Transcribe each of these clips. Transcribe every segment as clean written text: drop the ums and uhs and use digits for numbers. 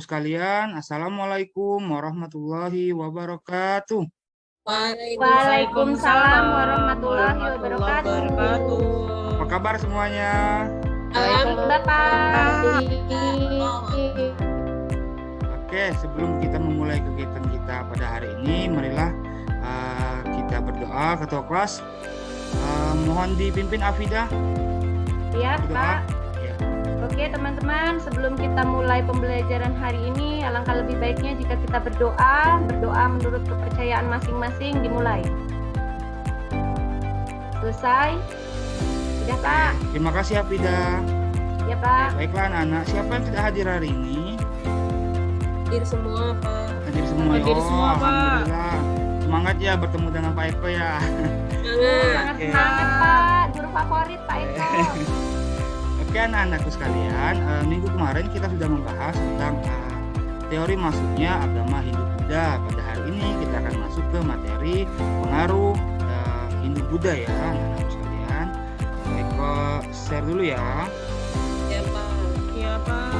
sekalian, Assalamualaikum warahmatullahi wabarakatuh. Waalaikumsalam warahmatullahi wabarakatuh. Apa kabar semuanya? Baik, Bapak. Oke, sebelum kita memulai kegiatan kita pada hari ini, marilah kita berdoa. Ketua kelas, mohon dipimpin Afidah. Ya, Berdoa. Pak. Oke, teman-teman, sebelum kita mulai pembelajaran hari ini, alangkah lebih baiknya jika kita berdoa menurut kepercayaan masing-masing dimulai. Selesai? Sudah, Pak? Terima kasih Afidah. Ya, Pak. Baiklah anak-anak, siapa yang tidak hadir hari ini? Hadir semua, Pak. Hadir semua. Hadir semua, Pak. Alhamdulillah. Semangat ya bertemu dengan Pak Eko ya. Sangat Oke. semangat, Pak. Guru favorit, Pak Eko. Oke anak-anakku sekalian, minggu kemarin kita sudah membahas tentang teori masuknya agama Hindu-Buddha. Pada hari ini kita akan masuk ke materi pengaruh Hindu-Buddha ya anak-anakku sekalian. Eko share dulu ya. Ya, Pak. Iya, Pak.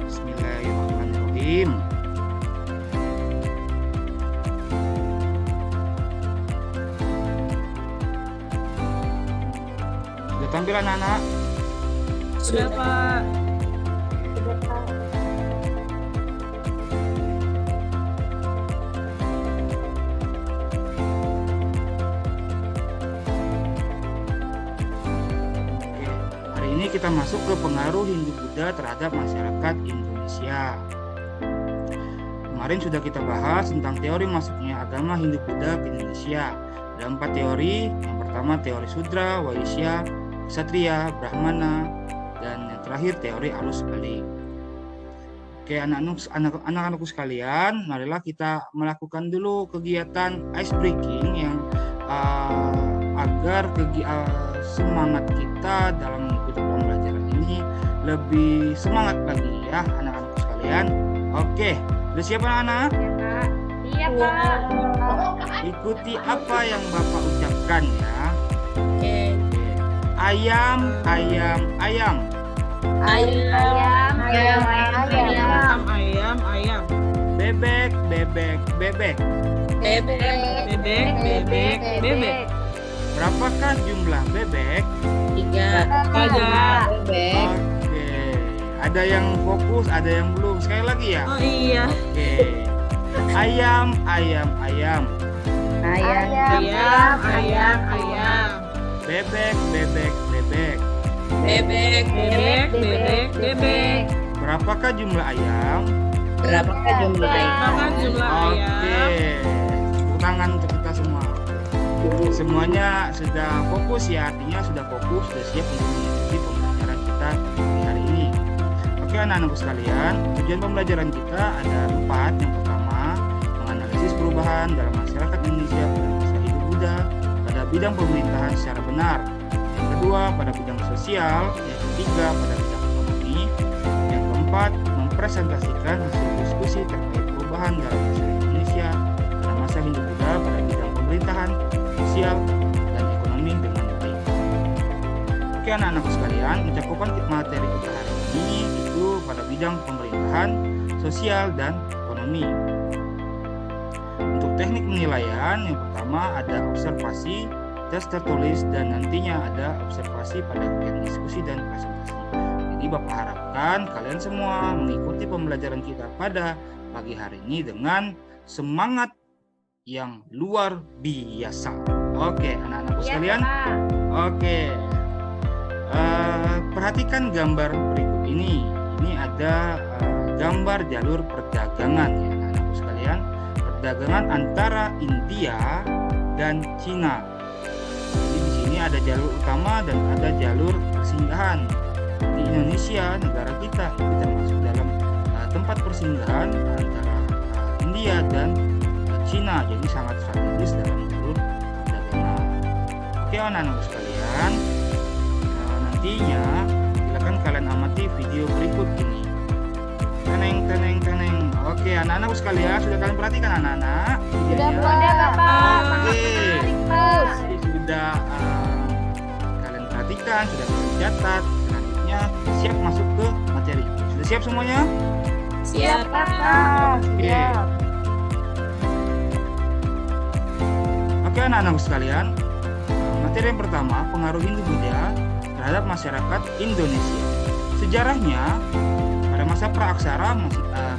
Bismillahirrahmanirrahim. Sudah tampil anak-anak? Sudah, Pak. Sudah, Pak. Oke, hari ini kita masuk ke pengaruh Hindu-Buddha terhadap masyarakat Indonesia. Kemarin sudah kita bahas tentang teori masuknya agama Hindu-Buddha ke Indonesia. Ada 4 teori. Yang pertama teori Sudra, Waisya, Ksatria, Brahmana, dan yang terakhir teori arus balik. Oke, anak-anakku sekalian, marilah kita melakukan dulu kegiatan ice breaking yang agar semangat kita dalam mengikuti pembelajaran ini lebih semangat lagi ya anak-anakku sekalian. Oke, sudah siap anak-anak? Ya, Pak. Iya, Pak. Ikuti apa yang Bapak ucapkan ya. Oke. Ayam, ayam, ayam. Ayam. Ayam. Bebek, bebek, bebek. Bebek. Berapakah jumlah bebek? 3. Oke. Ada yang fokus, ada yang belum. Sekali lagi ya. Oh iya. Oke. Ayam, ayam, ayam. Ayam. Bebek, bebek, bebek. Bebek. Berapakah jumlah ayam? Berapakah jumlah ayam? Oke. Tepuk tangan untuk kita semua. Semuanya sudah fokus ya, artinya sudah fokus, sudah siap untuk mengikuti pembelajaran kita di hari ini. Oke anak-anakku sekalian, tujuan pembelajaran kita ada 4. Yang pertama, menganalisis perubahan dalam masyarakat Indonesia pada masa Hindu-Buddha pada bidang pemerintahan secara benar. Yang kedua, pada bidang sosial. Yang ketiga, pada bidang ekonomi. Yang keempat, mempresentasikan hasil diskusi terkait perubahan dalam masyarakat Indonesia pada masa Hindu-Buddha pada bidang pemerintahan, sosial, dan ekonomi dengan baik. Oke anak-anakku sekalian, mencakupan materi kita hari ini itu pada bidang pemerintahan, sosial, dan ekonomi. Untuk teknik penilaian, yang pertama ada observasi, tes tertulis, dan nantinya ada observasi pada kegiatan diskusi dan presentasi. Jadi Bapak harapkan kalian semua mengikuti pembelajaran kita pada pagi hari ini dengan semangat yang luar biasa. Oke anak-anakku Iya, sekalian. Pak. Oke. Perhatikan gambar berikut ini. Ini ada gambar jalur perdagangan ya anak-anakku sekalian. Perdagangan antara India dan Cina. Jadi di sini ada jalur utama dan ada jalur persinggahan. Di Indonesia, negara kita itu termasuk dalam tempat persinggahan antara India dan Cina. Jadi sangat strategis dalam jalur perdagangan. Oke anak-anakku sekalian, nantinya silakan kalian amati video berikut ini. Teneng. Oke anak-anakku sekalian, sudah kalian perhatikan anak-anak? Sudah, videonya? Bapak. Oke. Menarik, Pak. Jadi sudah kalian perhatikan, sudah kalian catat. Selanjutnya siap masuk ke siap semuanya? Siap. Oke. Oke anak-anak sekalian, materi yang pertama, pengaruh Hindu-Buddha terhadap masyarakat Indonesia. Sejarahnya, pada masa praaksara,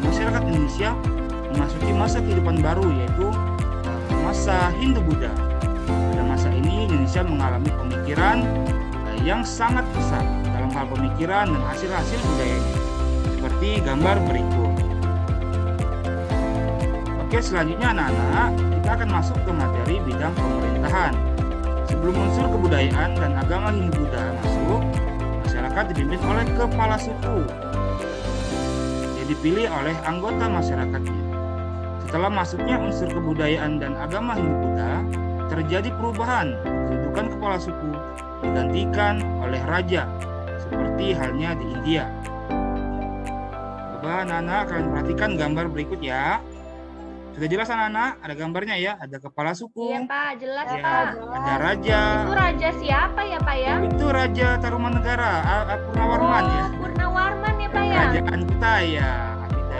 masyarakat Indonesia memasuki masa kehidupan baru, yaitu masa Hindu-Buddha. Pada masa ini, Indonesia mengalami pemikiran yang sangat besar dalam hal pemikiran dan hasil-hasil budayanya, seperti gambar berikut. Oke, selanjutnya anak-anak, kita akan masuk ke materi bidang pemerintahan. Sebelum unsur kebudayaan dan agama Hindu-Buddha masuk, masyarakat dipimpin oleh kepala suku yang dipilih oleh anggota masyarakatnya. Setelah masuknya unsur kebudayaan dan agama Hindu-Buddha, terjadi perubahan. Kedudukan kepala suku digantikan oleh raja, seperti halnya di India. Coba anak-anak kalian perhatikan gambar berikut ya. Sudah jelas anak-anak? Ada gambarnya ya, ada kepala suku. Iya Pak, jelas Ya, Pak. ada raja. Itu raja siapa ya Pak ya? Itu Raja Tarumanegara, Purnawarman ya. Purnawarman ya Pak ya? Kerajaan Kutai ya.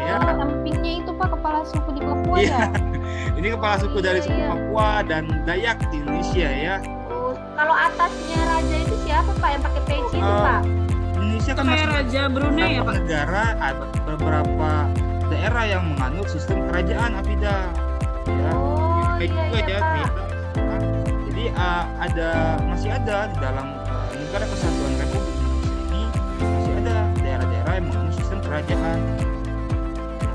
Sampingnya itu Pak kepala suku di Papua Iya. ya? Ini kepala suku dari suku Papua dan Dayak di Indonesia ya. Oh, kalau atasnya raja itu siapa Pak yang pakai peci itu Pak? Indonesia kan Kayak masih Raja Brunei ya, beberapa Pak? negara, ada beberapa daerah yang menganut sistem kerajaan Afida. Ya. Oh Baik iya juga iya ya, Pak. beda. Jadi masih ada di dalam negara kesatuan Republik Indonesia ini masih ada daerah-daerah yang menganut sistem kerajaan.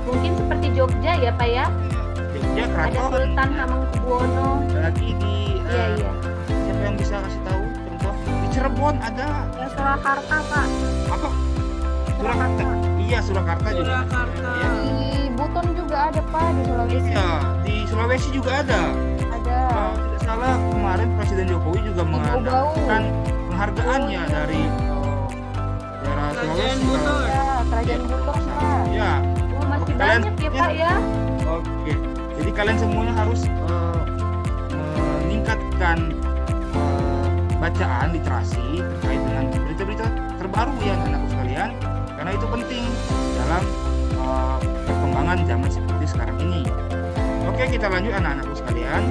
Mungkin seperti Jogja ya Pak ya? Jogja, Ada Keraton, Sultan Hamengkubuwono. lagi di Iya iya. siapa yang bisa kasih tahu contoh di Cirebon ada Ya Surakarta Pak. apa Surakarta. Iya, Surakarta juga. Surakarta. Iya. Di Buton juga ada Pak, di Sulawesi Iya, di Sulawesi juga ada. ada. Kalau tidak salah kemarin Presiden Jokowi juga mengadakan penghargaannya dari daerah Kerajaan Sulawesi. Buton. Ya, Kerajaan Buton Pak. Ya, Oh masih Kalian- banyak ya Pak ya? oke. Jadi kalian semuanya harus meningkatkan bacaan literasi terkait dengan berita-berita terbaru ya anak-anakku sekalian, karena itu penting dalam perkembangan zaman seperti sekarang ini. Oke, kita lanjut anak-anakku sekalian.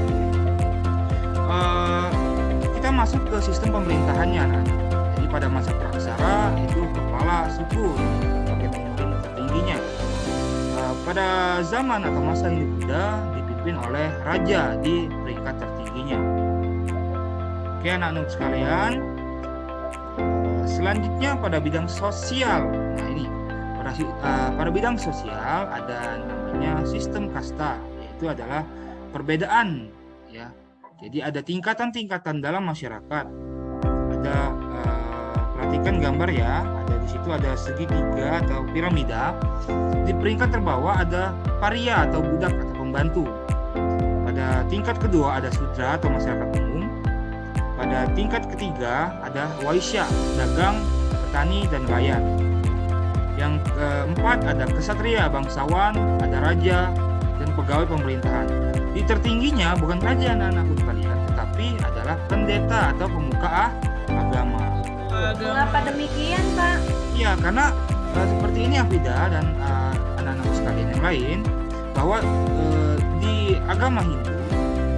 Kita masuk ke sistem pemerintahannya anak-anak. Jadi pada masa praaksara itu kepala suku sebagai pemimpin tertingginya. Pada zaman atau masa Hindu-Buddha dipimpin oleh raja di peringkat tertingginya. Oke anak-anak sekalian, selanjutnya pada bidang sosial. Nah ini pada bidang sosial ada namanya sistem kasta, yaitu adalah perbedaan ya. Jadi ada tingkatan-tingkatan dalam masyarakat. Ada perhatikan gambar ya, ada di situ ada segitiga atau piramida. Di peringkat terbawah ada paria atau budak atau pembantu. Pada tingkat kedua ada sudra atau masyarakat umum. Pada tingkat ketiga ada waisya, dagang, petani, dan nelayan. Yang keempat ada kesatria, bangsawan, ada raja, dan pegawai pemerintahan. Di tertingginya bukan raja anak-anakku sekalian, tetapi adalah pendeta atau pemuka agama. Mengapa demikian Pak? Iya, karena seperti ini Afida dan anak-anak sekalian yang lain, bahwa di agama Hindu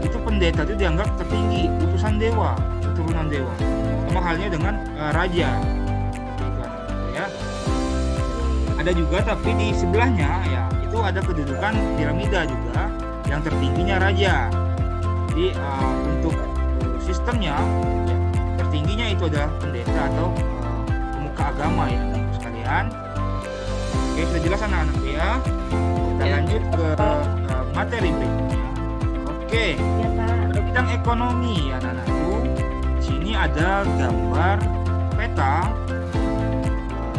itu pendeta itu dianggap tertinggi, utusan dewa, keturunan dewa. Sama halnya dengan raja. Itu anak-anak ya. Ada juga tapi di sebelahnya ya itu ada kedudukan piramida juga yang tertingginya raja. Jadi untuk sistemnya ya, tertingginya itu adalah pendeta atau pemuka agama ya anak sekalian. Oke, sudah jelas anak-anak ya. Kita Ya. lanjut ke materi berikutnya. Oke, Ya Pak. pada bidang ekonomi anak-anakku, di sini ada gambar peta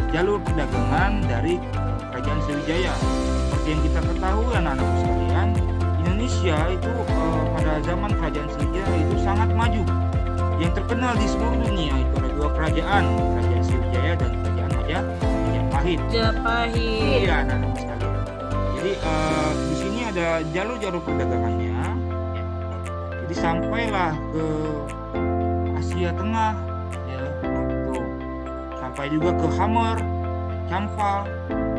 jalur perdagangan dari Kerajaan Sriwijaya. Seperti yang kita ketahui anak-anakku sekalian, Indonesia itu pada zaman Kerajaan Sriwijaya itu sangat maju. Yang terkenal di seluruh dunia itu ada dua kerajaan Sriwijaya dan Kerajaan Majapahit. Majapahit. Iya anak-anakku sekalian. Jadi di sini ada jalur-jalur perdagangannya. Ya. Jadi sampailah ke Asia Tengah, ya, tuh. Sampai juga ke Hammer, Champa,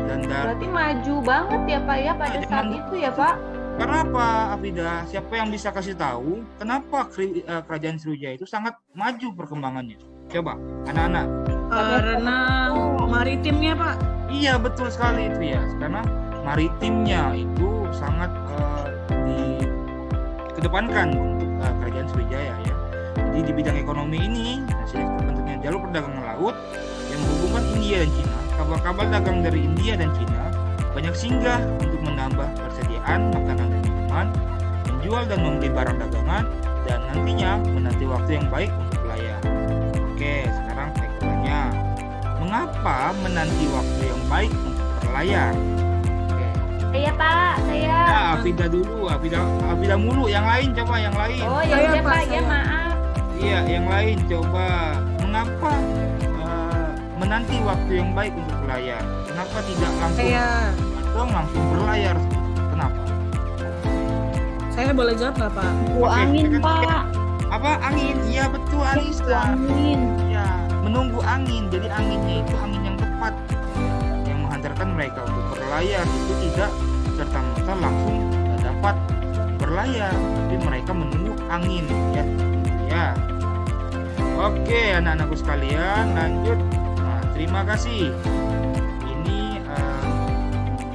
Dan Berarti maju banget ya Pak ya pada saat itu ya Pak? karena apa, Afida? Siapa yang bisa kasih tahu kenapa kerajaan Sriwijaya itu sangat maju perkembangannya? Coba, anak-anak. Karena maritimnya Pak. Iya, betul sekali itu ya. Karena maritimnya itu sangat dikedepankan untuk kerajaan Sriwijaya ya. Jadi di bidang ekonomi ini hasil terbentuknya jalur perdagangan laut yang menghubungkan India dan Cina. Kapal-kapal dagang dari India dan Cina banyak singgah untuk menambah persediaan makanan dan minuman, menjual dan membeli barang dagangan, dan nantinya menanti waktu yang baik untuk berlayar. Oke, sekarang saya tanya, mengapa menanti waktu yang baik untuk berlayar? Oke. Iya Pak, saya. Nah, Afida dulu, Afida mulu, yang lain coba, yang lain. Oh ya Saya, udah Pak, Pak, ya saya. maaf. Iya, yang lain coba. Mengapa menanti waktu yang baik untuk berlayar? Kenapa tidak langsung atau langsung berlayar? Kenapa? Saya boleh jawab nggak Pak? Oke, angin, silakan. Pak. Apa angin? Iya betul, Anissa. Angin. Ya, menunggu angin. Jadi anginnya itu angin yang tepat yang menghantarkan mereka untuk berlayar. Itu tidak serta-merta langsung dapat berlayar, tapi mereka menunggu angin ya. Ya. Oke, anak-anakku sekalian, lanjut. Nah, terima kasih. Ini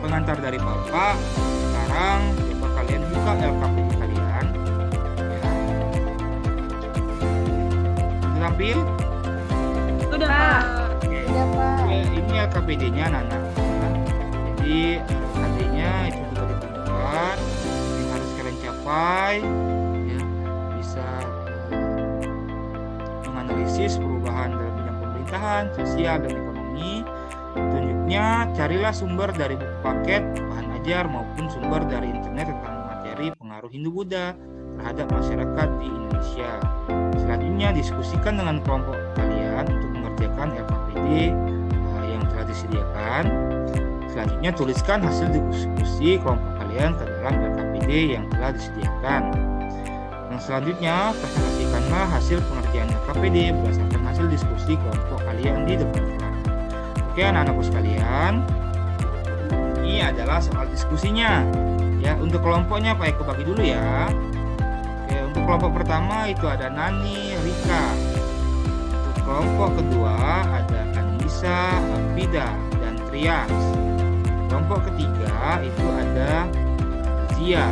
pengantar dari Bapak. Sekarang coba kalian buka LKPD kalian. Ya. Sudah tampil? Sudah Pak. Pak. Oke. Iya, Pak. Ini LKPD-nya anak-anak. Jadi LKPD-nya itu juga ditentukan yang harus kalian capai, ya, bisa menganalisis perubahan dalam bidang pemerintahan, sosial dan ekonomi. Tunjuknya carilah sumber dari buku paket, bahan ajar maupun sumber dari internet tentang materi pengaruh Hindu-Buddha terhadap masyarakat di Indonesia. Selanjutnya diskusikan dengan kelompok kalian untuk mengerjakan LKPD yang telah disediakan. Selanjutnya tuliskan hasil diskusi kelompok kalian ke dalam LKPD yang telah disediakan. Yang selanjutnya presentasikanlah hasil pengerjaan LKPD berdasarkan hasil diskusi kelompok kalian di depan kelas. Oke anak-anakku sekalian, ini adalah soal diskusinya. Ya, untuk kelompoknya Pak Eko bagi dulu ya. Oke, untuk kelompok pertama itu ada Nani, Rika. Untuk kelompok kedua ada Anissa, Afida, dan Trias. Kelompok ketiga itu ada Zia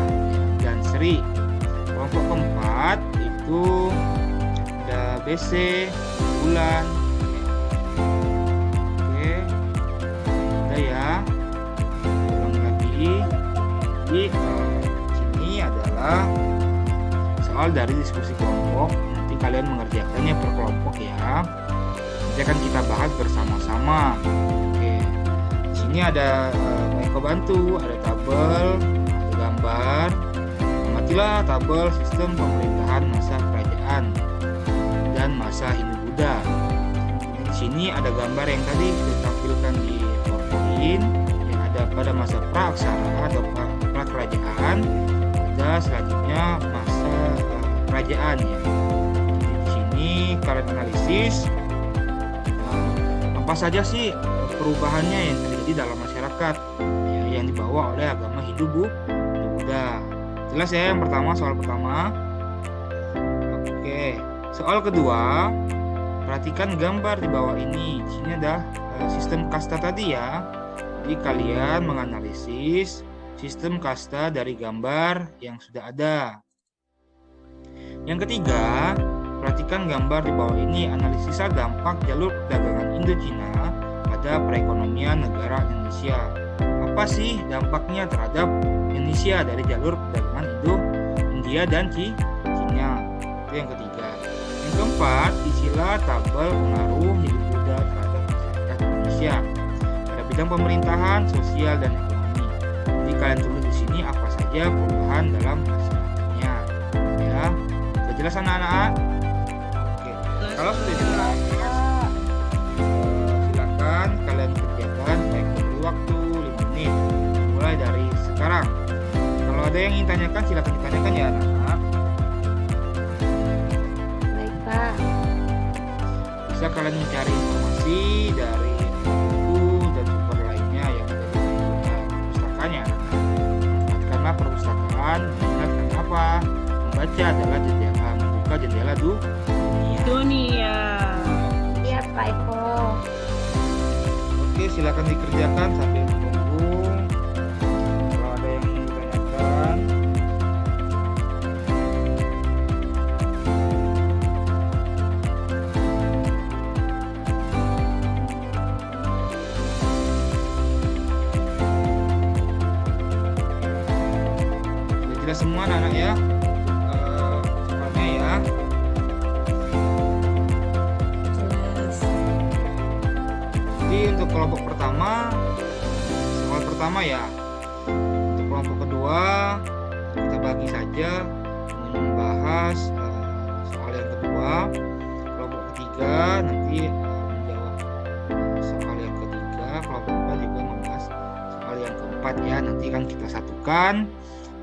dan Sri. Kelompok keempat itu ada BC, Bulan. Oke, ada ya. Ulang lagi. Jadi sini adalah soal dari diskusi kelompok. Nanti kalian mengerjakannya per kelompok ya. Nanti akan kita bahas bersama-sama. Oke. Di sini ada Eko bantu, ada tabel, ada gambar. Amatilah tabel sistem pemerintahan masa kerajaan dan masa Hindu-Buddha. Di sini ada gambar yang tadi sudah ditampilkan di PowerPoint yang ada pada masa pra-aksara atau pra-kerajaan. Ada selanjutnya masa kerajaan ya. Jadi di sini kalian analisis apa saja sih perubahannya yang terjadi dalam masyarakat ya, yang dibawa oleh agama Hindu-Buddha. Jelas ya yang pertama, soal pertama. Oke, soal kedua, perhatikan gambar di bawah ini. Di sini ada sistem kasta tadi ya. Jadi kalian menganalisis sistem kasta dari gambar yang sudah ada. Yang ketiga, perhatikan gambar di bawah ini. Analisisa dampak jalur perdagangan Indo-Cina pada perekonomian negara Indonesia. Apa sih dampaknya terhadap Indonesia dari jalur perdagangan India dan Cina? Itu yang ketiga. Yang keempat, isilah tabel pengaruh Hindu-Buddha terhadap masyarakat Indonesia pada bidang pemerintahan, sosial dan ekonomi. Jadi kalian tulis di sini apa saja perubahan dalam masyarakatnya. Ya, sudah jelas anak-anak? Oke. Kalau sudah jelas, silakan kalian kerjakan. Baik beri waktu 5 menit. Mulai dari sekarang. Kalau ada yang ingin tanyakan, silakan ditanyakan ya anak-anak. Baik Pak. Bisa kalian mencari informasi dari buku dan sumber lainnya yang ada di perpustakaan mengingatkan apa? Membaca adalah membuka jendela dunia. Dunia. Iya Pak Eko. Oke, silakan dikerjakan sambil menunggu kalau ada yang ingin ditanyakan. Sudah jelas semua anak-anak ya? Soalnya ya. Jelas. Jadi untuk kelompok pertama, soal pertama ya. Untuk kelompok kedua, kita bagi saja membahas soal yang kedua. Kelompok ketiga nanti menjawab soal yang ketiga. Kelompok keempat juga membahas soal yang keempat ya. Nanti kan kita satukan.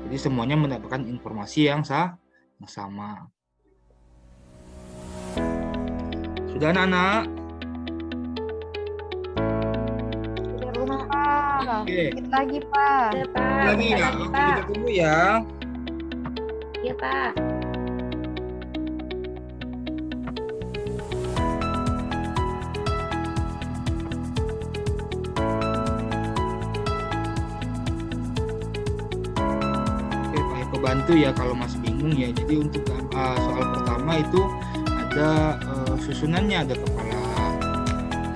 Jadi semuanya mendapatkan informasi yang sama. Sudah anak-anak? Udah rumah Pak. Oke. Dikit lagi Pak. Iya Pak. Lagi Bentar ya? lagi, Oke, Pak. kita tunggu ya. Iya Pak. Oke, Pak Eko bantu ya kalau masih bingung ya. Jadi untuk soal pertama itu ada susunannya, ada kepala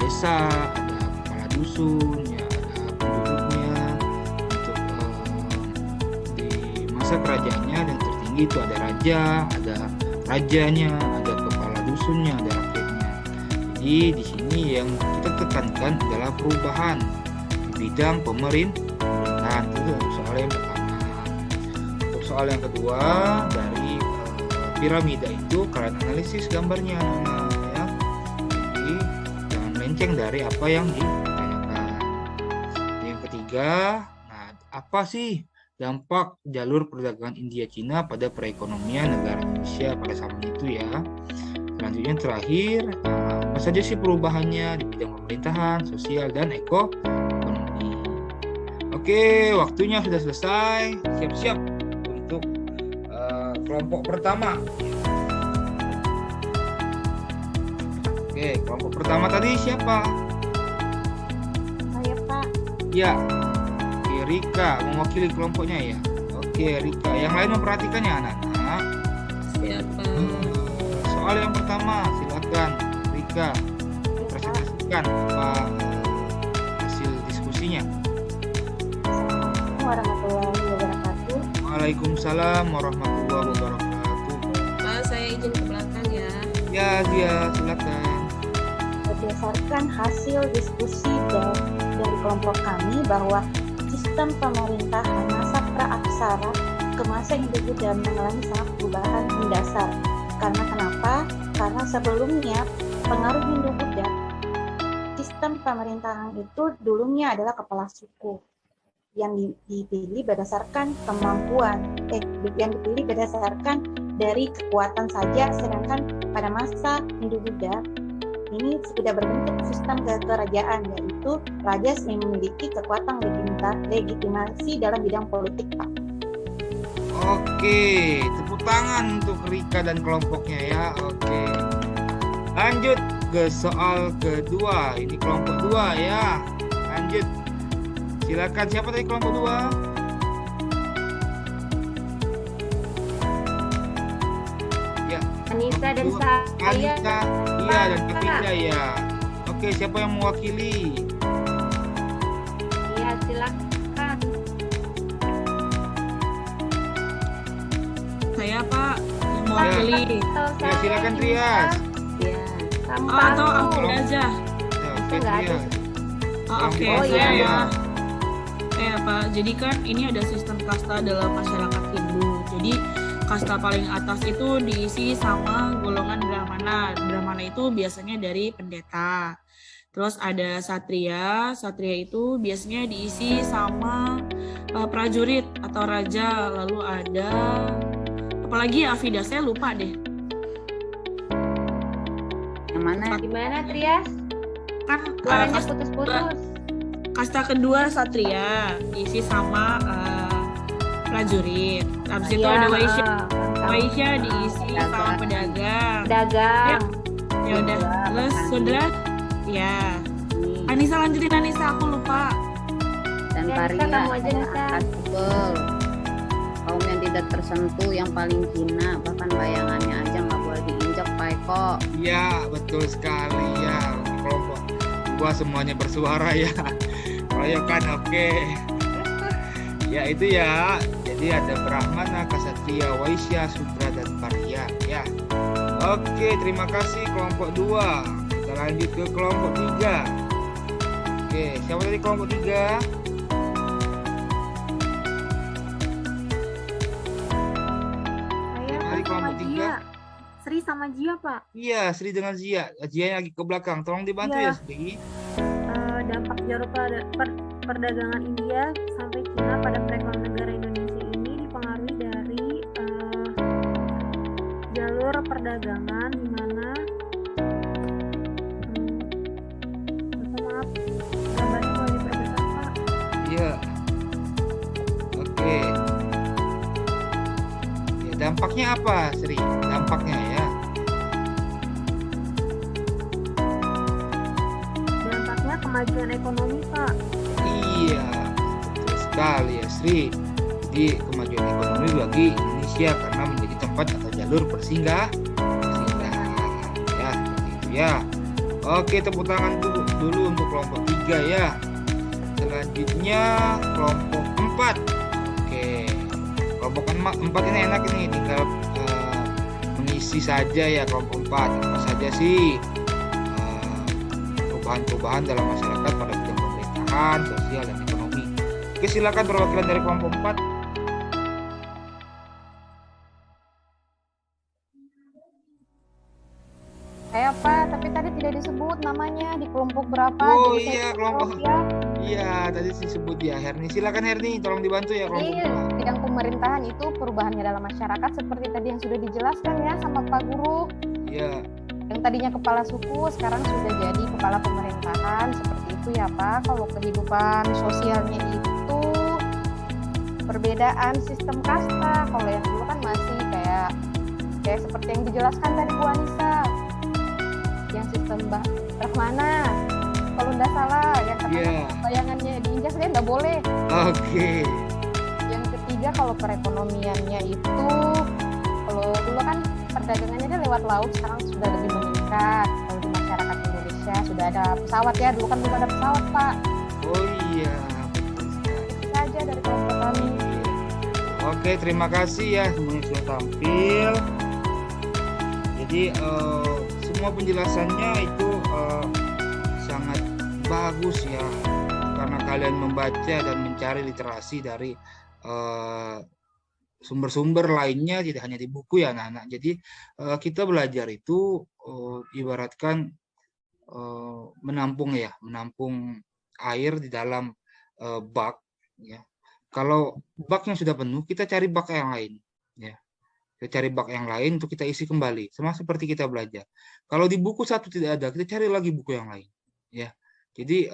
desa, ada kepala dusun, ya, ada penduduknya. Untuk di masa kerajaannya yang tertinggi itu ada raja, ada rajanya, ada kepala dusunnya, ada rakyatnya. Jadi di sini yang kita tekankan adalah perubahan di bidang pemerintahan. Itu soal yang pertama. Untuk soal yang kedua dari piramida itu kalian analisis gambarnya anak-anak ya. Jadi jangan melenceng dari apa yang ditanyakan. Yang ketiga, nah apa sih dampak jalur perdagangan India Cina pada perekonomian negara Indonesia pada zaman itu ya. Selanjutnya terakhir, apa saja sih perubahannya di bidang pemerintahan, sosial dan ekonomi. Oke, waktunya sudah selesai. Siap-siap untuk kelompok pertama. Oke, kelompok pertama tadi siapa? Saya Pak. Ya, oke, Rika mewakili kelompoknya ya. Oke, Rika. Yang lain memperhatikannya anak-anak. Siapa? Soal yang pertama, silakan Rika presentasikan apa hasil diskusinya. Assalamualaikum warahmatullahi wabarakatuh. Waalaikumsalam warahmatullahi wabarakatuh. Pak, saya izin ke belakang ya. Ya, dia silakan. Berdasarkan hasil diskusi dari kelompok kami bahwa sistem pemerintahan masa praaksara ke masa Hindu-Buddha mengalami sangat perubahan mendasar. Karena kenapa? Karena sebelumnya pengaruh Hindu-Buddha, sistem pemerintahan itu dulunya adalah kepala suku yang dipilih berdasarkan kemampuan, yang dipilih berdasarkan dari kekuatan saja, sedangkan pada masa Hindu-Buddha ini sudah berbentuk sistem kerajaan, yaitu raja yang memiliki kekuatan legitimasi dalam bidang politik, Pak. Oke, tepuk tangan untuk Rika dan kelompoknya ya. Oke. Lanjut ke soal kedua. Ini kelompok 2 ya. Lanjut. Silakan, siapa tadi kelompok 2? Ya, Anissa dan kelompok dua. saya. Anissa, iya dan Kafinda ya. Oke, siapa yang mewakili? Iya, silakan. Saya Pak yang mewakili. Ya, silakan Trias. Iya. Kamu Oh, atau tahu. aku aja. Ya, oke, Nggak ada. Trias. Oh, oke, Oh, saya iya. ya. Pak, jadi kan ini ada sistem kasta dalam masyarakat Hindu. Jadi kasta paling atas itu diisi sama golongan brahmana. Brahmana itu biasanya dari pendeta. Terus ada satria. Satria itu biasanya diisi sama prajurit atau raja. Lalu ada apalagi Afida, saya lupa deh. Yang mana? Gimana, Trias? Kan Suaranya putus-putus. kasta kedua satria diisi sama prajurit. Habis itu Iya, ada Waisya. lengkap. Waisya diisi sama pedagang. Dagang. Ya udah. Terus Sudra, ya. Anissa lanjutin Anissa, aku lupa. Dan Ya, Paria Nisa, kamu aja, Nisa. Kasbel, kaum yang tidak tersentuh, yang paling hina, bahkan bayangannya aja nggak boleh diinjak, Pak Eko. Ya, betul sekali ya. Kelompok dua semuanya bersuara ya. Keroyokan, oke. Ya itu ya. Jadi ada Brahmana, Kasatria, Waisya, Sudra, dan Paria ya. Oke, terima kasih kelompok 2. Kita lanjut ke kelompok 3. Oke, siapa tadi kelompok 3? Saya Mari Pak kelompok sama 3. Jia. Sri sama Jia, Pak. Iya, Sri dengan Zia. Zia lagi ke belakang. Tolong dibantu Iya. ya, Sri. Dampak jalur perdagangan India sampai Cina pada perekonomian negara Indonesia ini dipengaruhi dari jalur perdagangan di mana maaf, gambarnya boleh diperbesar, Pak. Iya. Oke. Ya, dampaknya apa, Sri? Dampaknya ya. Dampaknya kemajuan ekonomi, Pak. Iya, betul sekali ya, Sri. Jadi kemajuan ekonomi bagi Indonesia karena menjadi tempat atau jalur persinggahan. Ya, seperti itu ya. Oke, tepuk tangan dulu untuk kelompok 3 ya. Selanjutnya kelompok 4. Oke. Kelompok 4 ini enak ini, tinggal mengisi saja ya kelompok 4. Apa saja sih perubahan-perubahan dalam masyarakat pada bidang pemerintahan, sosial, dan ekonomi. Oke, silakan perwakilan dari kelompok 4. Saya Pak, tapi tadi tidak disebut namanya di kelompok berapa. Oh jadi saya iya, tidak kelompok. tahu ya. Iya, tadi disebut ya, Herni. Silakan Herni, tolong dibantu ya kelompok Jadi 4. bidang pemerintahan itu perubahannya dalam masyarakat seperti tadi yang sudah dijelaskan ya sama Pak Guru. Iya. Yang tadinya kepala suku sekarang sudah jadi kepala pemerintahan seperti itu ya Pak. Kalau kehidupan sosialnya itu perbedaan sistem kasta. Kalau yang dulu kan masih kayak seperti yang dijelaskan tadi Bu Anissa. Yang sistem Brahmana. Kalau tidak salah yang katanya Iya. bayangannya diinjak saya nggak boleh. Oke. Yang ketiga kalau perekonomiannya itu kalau dulu kan perdagangannya dia lewat laut, sekarang sudah lebih meningkat. Kalau di masyarakat Indonesia sudah ada pesawat ya, dulu kan belum ada pesawat Pak. Oh iya. Betul sekali. Itu saja dari kelompok kami. Oke, terima kasih ya semuanya sudah tampil. Jadi semua penjelasannya itu sangat bagus ya, karena kalian membaca dan mencari literasi dari sumber-sumber lainnya, tidak hanya di buku ya anak-anak. Jadi kita belajar itu ibaratkan menampung air di dalam bak ya. Kalau baknya sudah penuh, kita cari bak yang lain ya. Kita cari bak yang lain untuk kita isi kembali, sama seperti kita belajar. Kalau di buku satu tidak ada, kita cari lagi buku yang lain ya. Jadi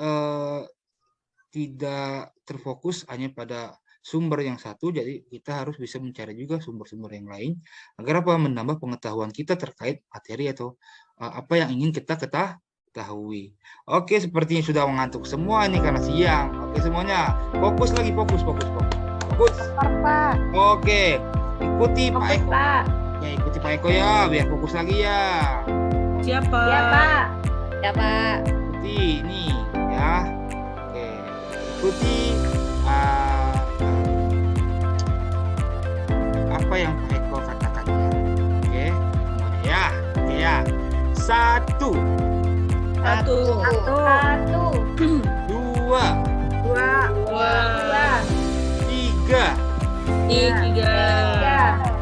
tidak terfokus hanya pada sumber yang satu, jadi kita harus bisa mencari juga sumber-sumber yang lain agar apa, menambah pengetahuan kita terkait materi atau apa yang ingin kita ketahui. Oke, sepertinya sudah mengantuk semua ini karena siang. Oke, semuanya fokus lagi, fokus. Pak. Oke, ikuti Pak Fokus, Eko. Pak. Ya, ikuti Pak Eko ya, biar fokus lagi ya. Siapa? Ya, Pak. Ya Pak. Ikuti ini ya. Oke, ikuti apa yang Pak Eko katakan ya. Oke, semuanya ya. Oke ya. 1, Satu. 2, 3. Tiga.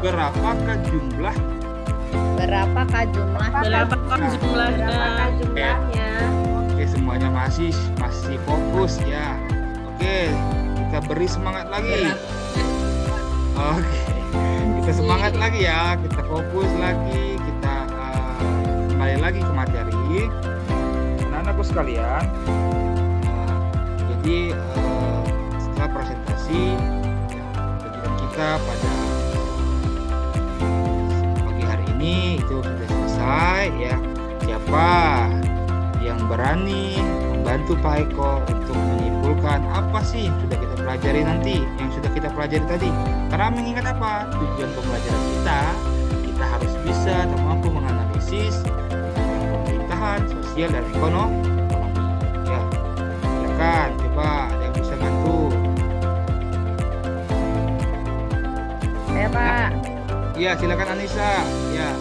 Berapakah jumlah? Berapakah jumlahnya? Berapakah jumlahnya? Berapakah jumlahnya? Oke, semuanya masih fokus ya. Oke, kita beri semangat lagi. Oke, kita semangat lagi ya. Kita fokus lagi. Kita kembali lagi ke materi. Anak-anakku sekalian, jadi setelah presentasi, ya, kegiatan kita kita pada pagi hari ini itu sudah selesai ya. Siapa yang berani membantu Pak Eko untuk menyimpulkan apa sih yang sudah kita pelajari nanti, yang sudah kita pelajari tadi? Karena mengingat apa? Tujuan pembelajaran kita harus bisa atau mampu menganalisis pemerintahan, sosial, dan ekonomi. Ya, silakan coba ada yang bisa bantu. Ya Pak. Ya, silakan Anissa. Ya,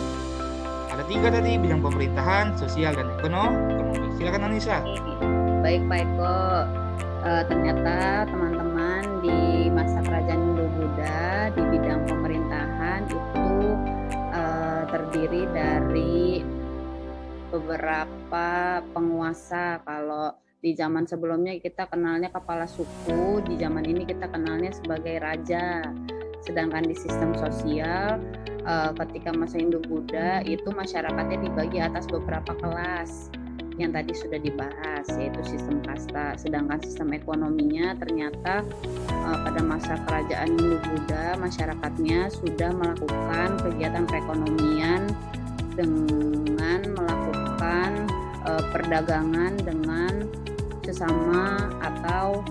ada 3 tadi, bidang pemerintahan, sosial, dan ekonomi. Silakan Anissa. Baik Pak Eko, ternyata teman-teman di masa kerajaan Hindu-Buddha di bidang pemerintahan itu terdiri dari beberapa penguasa. Kalau di zaman sebelumnya kita kenalnya kepala suku, di zaman ini kita kenalnya sebagai raja. Sedangkan di sistem sosial ketika masa Hindu-Buddha itu masyarakatnya dibagi atas beberapa kelas yang tadi sudah dibahas, yaitu sistem kasta. Sedangkan sistem ekonominya ternyata pada masa kerajaan Hindu-Buddha masyarakatnya sudah melakukan kegiatan perekonomian dengan melakukan perdagangan dengan sesama atau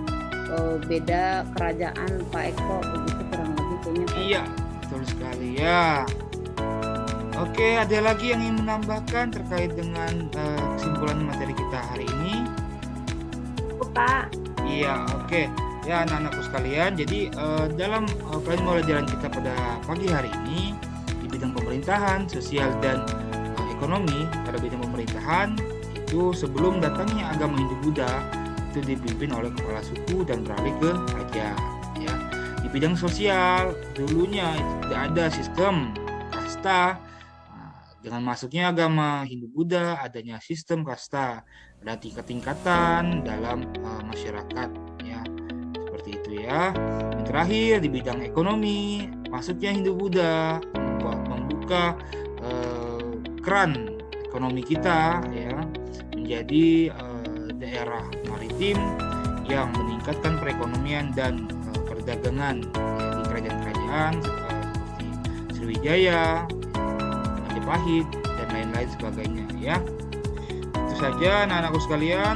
beda kerajaan. Pak Eko, begitu kurang lebih kayaknya Pak. Iya, betul sekali ya. Oke, ada lagi yang ingin menambahkan terkait dengan kesimpulan materi kita hari ini? Pak. Iya, oke. Ya, anak-anakku sekalian, jadi dalam pembelajaran kita pada pagi hari ini di bidang pemerintahan, sosial, dan ekonomi. Pada bidang pemerintahan itu sebelum datangnya agama Hindu-Buddha itu dipimpin oleh kepala suku dan beralih ke raja. Ya. Di bidang sosial dulunya itu tidak ada sistem kasta. Dengan masuknya agama Hindu-Buddha, adanya sistem kasta, ada tingkat-tingkatan dalam masyarakat, ya seperti itu ya. Yang terakhir di bidang ekonomi, masuknya Hindu-Buddha membuka keran ekonomi kita, ya, menjadi daerah maritim yang meningkatkan perekonomian dan perdagangan ya, di kerajaan-kerajaan seperti Sriwijaya, Majapahit, dan lain-lain sebagainya ya. Itu saja anak-anakku sekalian.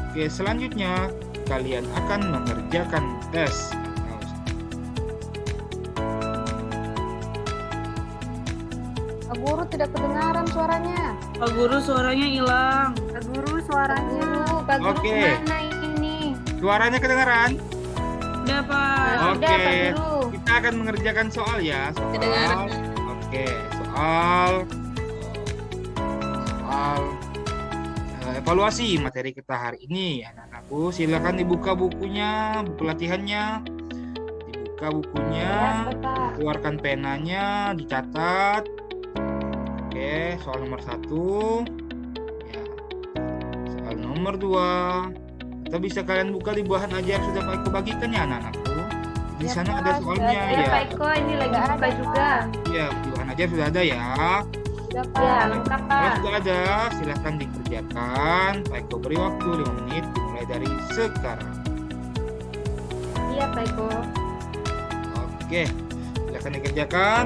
Oke, selanjutnya kalian akan mengerjakan tes. Pak Guru tidak kedengaran suaranya. Pak Guru suaranya hilang. Pak Guru suaranya. Pak Guru Oke. mana ini? Suaranya kedengaran? Udah Pak. Sudah Oke. Pak Guru. Kita akan mengerjakan soal ya. Kedengaran. Oke, soal evaluasi materi kita hari ini. Anak-anakku, silakan dibuka bukunya, buku latihannya. Dibuka bukunya, keluarkan penanya, dicatat. Oke, soal nomor 1. Ya. Soal nomor 2. Atau bisa kalian buka di bahan ajar sudah Pak Eko bagikan ya anak-anakku. Di Ya, sana Pak, ada sudah soalnya ada. Ya ya. Pak Eko ini lagi Sudah buka ada, juga. Ya, di bahan ajar sudah ada ya. Sudah Ya Pak. lengkap Kalau Pak. sudah ada, silahkan dikerjakan. Pak Eko beri waktu 5 menit dimulai dari sekarang. Iya Pak Eko. Oke, silahkan dikerjakan.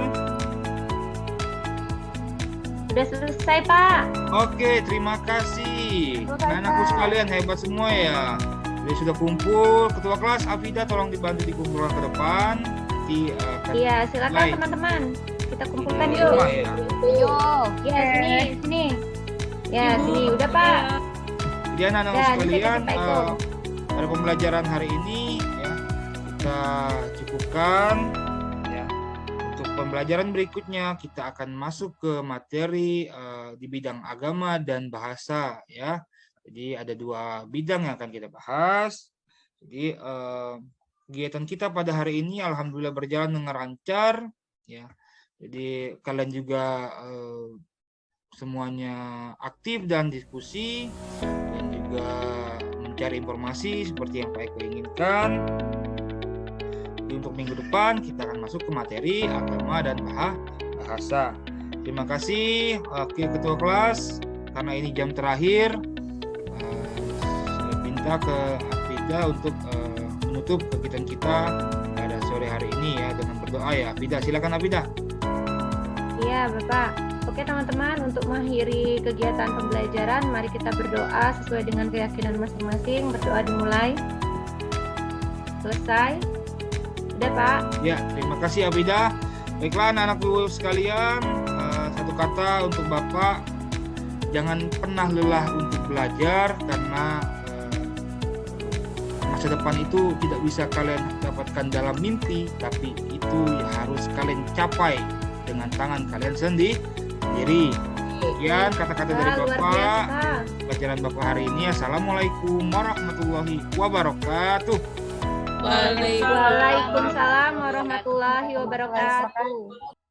Sudah selesai Pak. Oke, terima kasih. Selesai, Anakku Pak. sekalian hebat semua ya. Jadi sudah kumpul. Ketua kelas Afida tolong dibantu dikumpulkan ke depan. Nanti akan Iya silakan mulai. teman-teman. Kita kumpulkan Di yuk. rumah ya. Yo. Ya sini sini. Ya sini udah Pak. Jadi anak-anak Ya, sekalian, Pak Eko. pada pembelajaran hari ini ya kita cukupkan ya. Untuk pembelajaran berikutnya kita akan masuk ke materi di bidang agama dan bahasa ya. Jadi ada 2 bidang yang akan kita bahas. Jadi kegiatan kita pada hari ini alhamdulillah berjalan dengan lancar ya. Jadi kalian juga semuanya aktif dan diskusi dan juga mencari informasi seperti yang Pak Eko inginkan. Jadi untuk minggu depan kita akan masuk ke materi agama dan bahasa. Terima kasih Ketua kelas, karena ini jam terakhir. Saya minta ke Afida untuk menutup kegiatan kita pada sore hari ini ya dengan berdoa ya. Abidah, silakan Abidah. Iya, Bapak. Oke, teman-teman, untuk mengakhiri kegiatan pembelajaran, mari kita berdoa sesuai dengan keyakinan masing-masing. Berdoa dimulai. Selesai. Udah, Pak? Ya, terima kasih Abidah. Baiklah anak-anakku sekalian, satu kata untuk Bapak, jangan pernah lelah untuk belajar karena masa depan itu tidak bisa kalian dapatkan dalam mimpi, tapi itu harus kalian capai dengan tangan kalian sendiri. Sekian kata-kata dari Luar Bapak. biasa. Pelajaran Bapak hari ini. Assalamualaikum warahmatullahi wabarakatuh. Waalaikumsalam warahmatullahi wabarakatuh.